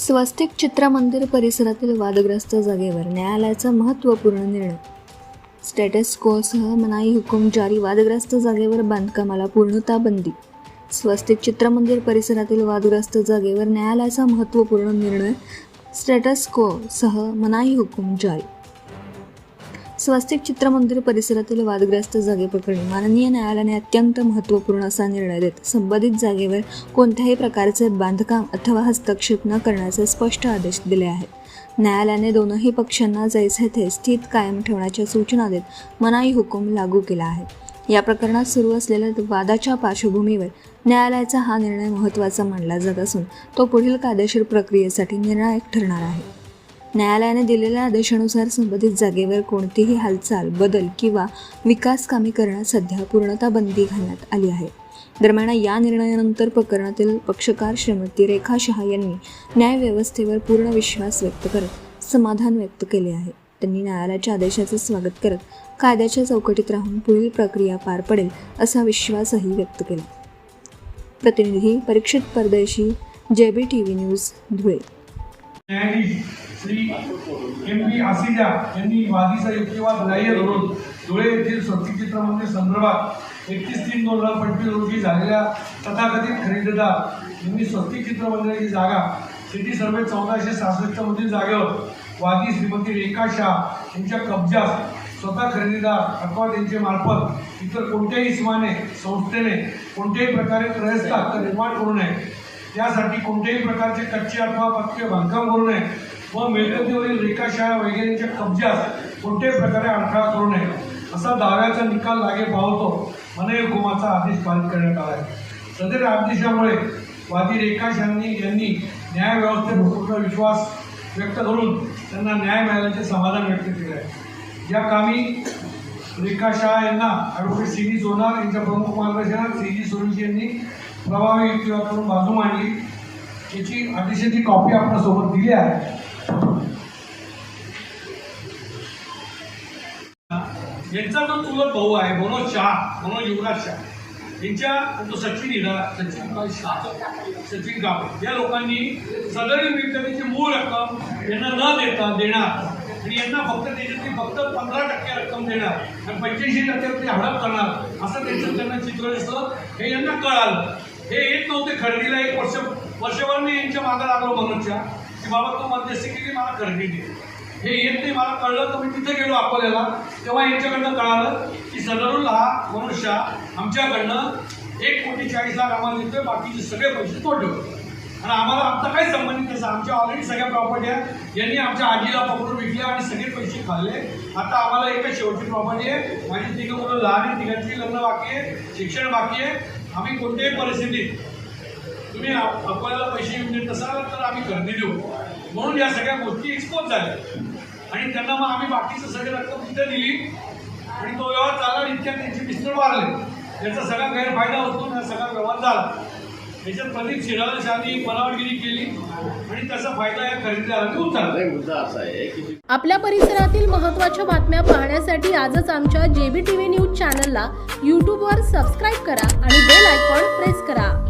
स्वस्तिक चित्रमंदिर परिसरातील वादग्रस्त जागेवर न्यायालयाचा महत्त्वपूर्ण निर्णय. स्टेटस कोसह मनाई हुकूम जारी. वादग्रस्त जागेवर बांधकामाला पूर्णतः बंदी. स्वस्तिक चित्रमंदिर परिसरातील वादग्रस्त जागेवर न्यायालयाचा महत्त्वपूर्ण निर्णय. स्टेटस कोसह मनाई हुकूम जारी. स्वस्तिक चित्रमंदिर परिसरातील वादग्रस्त जागेप्रकरणी माननीय न्यायालयाने अत्यंत महत्त्वपूर्ण असा निर्णय देत संबंधित जागेवर कोणत्याही प्रकारचे बांधकाम अथवा हस्तक्षेप न करण्याचे स्पष्ट आदेश दिले आहेत. न्यायालयाने दोनही पक्षांना जैसे थे स्थित कायम ठेवण्याच्या सूचना देत मनाई हुकूम लागू केला आहे. या प्रकरणात सुरू असलेल्या वादाच्या पार्श्वभूमीवर न्यायालयाचा हा निर्णय महत्त्वाचा मानला जात असून तो पुढील कायदेशीर प्रक्रियेसाठी निर्णायक ठरणार आहे. न्यायालयाने दिलेल्या आदेशानुसार संबंधित जागेवर कोणतीही हालचाल, बदल किंवा विकास कामे करण्यास सध्या पूर्णतः बंदी घालण्यात आली आहे. दरम्यान या निर्णयानंतर प्रकरणातील पक्षकार श्रीमती रेखा शहा यांनी न्यायव्यवस्थेवर पूर्ण विश्वास व्यक्त करत समाधान व्यक्त केले आहे. त्यांनी न्यायालयाच्या आदेशाचे स्वागत करत कायद्याच्या चौकटीत राहून पुढील प्रक्रिया पार पडेल असा विश्वासही व्यक्त केला. प्रतिनिधी परीक्षित परदेशी, JBTV न्यूज, धुळे. न्यायाधीश श्री M.B. आसिजा यांनी वादीचा युक्तिवाद ग्राह्य धरून धुळे येथील स्वस्तिक चित्रमंदिर संदर्भात 31/3/2025 रोजी झालेल्या तथाकथित खरेदीदार यांनी स्वस्तिक चित्रमंदिराची जागा सिटी सर्वे 1466 मधील जागेवर वादी श्रीमती रेखा शाह यांच्या कब्जास स्वतः खरेदीदार अथवा त्यांचे मार्फत इतर कोणत्याही इसमाने, संस्थेने कोणत्याही प्रकारे त्रयस्थ हक्क निर्माण करू नये, त्यासाठी कोणत्याही प्रकारचे कच्चे अथवा पक्के बांधकाम करू नये व मिळकतीवरील रेखा शाह वगैरेंच्या कब्जास कोणत्याही प्रकारे अडथळा करू नये असा दाव्याचा निकाल लागे पावतो मनाई हुकुमाचा आदेश पारित करण्यात आला आहे. सदर आदेशामुळे वादी रेखा शाह यांनी न्यायव्यवस्थेवर पूर्ण विश्वास व्यक्त करून त्यांना न्याय मिळाल्याचे समाधान व्यक्त केले आहे. या कामी रेखा शाह यांना ॲडव्होकेट C.V. सोनार यांच्या प्रमुख मार्गदर्शनात C.G. सुरेश यांनी प्रभावी युक्तिवाद करून बाजू मांडली. याची आदेशाची कॉपी आपल्यासोबत दिली आहे. यांचा जो चुलत भाऊ आहे मनोज युवराज शाह यांच्या तो सचिन कापड या लोकांनी सदरी मिळकतीची मूळ रक्कम यांना न देणार आणि यांना फक्त 15% रक्कम देणार आणि 85% ते हडप करणार असं त्यांना चित्र दिसतं. हे यांना कळालं. हे येत नव्हते खरेदीला. एक वर्षभर मी यांच्या मागे लागलो मनोजच्या की बाबा तू मध्यस्थी केली, मला खरेदी दे. हे येत नाही, मला कळलं तर मी तिथे गेलो अकोल्याला. तेव्हा यांच्याकडनं कळालं की सदरुल हा मनुष्य आमच्याकडनं 1,40,00,000 आम्हाला देतोय, बाकीचे सगळे पैसे तो ठेवतो आणि आम्हाला आमचा काही संबंधित नसा. आमच्या ऑलरेडी सगळ्या प्रॉपर्टी आहे. यांनी आमच्या आजीला पकडून विकल्या आणि सगळे पैसे खाल्ले. आता आम्हाला एकच शेवटची प्रॉपर्टी आहे. माझी 3 मुलं लहान आहे, 3घांची लग्न बाकी आहे, शिक्षण बाकी आहे. आम्ही कोणत्याही परिस्थितीत तुम्ही अकोल्याला पैसे येऊन देत नसाल तर आम्ही खरेदी देऊ म्हणून या सगळ्या गोष्टी एक्सपोज झाल्या आणि त्यांना मग आम्ही बाकीचं सगळी रक्कम तिथे दिली आणि तो व्यवहार चालला. इतक्यात त्यांचे मिस्टर वारले. त्याचा सगळा गैरफायदा होतो. हा सगळा व्यवहार झाला. त्याच्यात प्रदीप शिराळशांनी बनावटगिरी केली आणि त्याचा फायदा या खरेदीदारांनी उचलला. मुद्दा असा आहे की आपल्या परिसरातील महत्त्वाच्या बातम्या पाहण्यासाठी आजच आमच्या JBTV न्यूज चॅनलला YouTubeवर सबस्क्राईब करा आणि बेल आयकॉन प्रेस करा.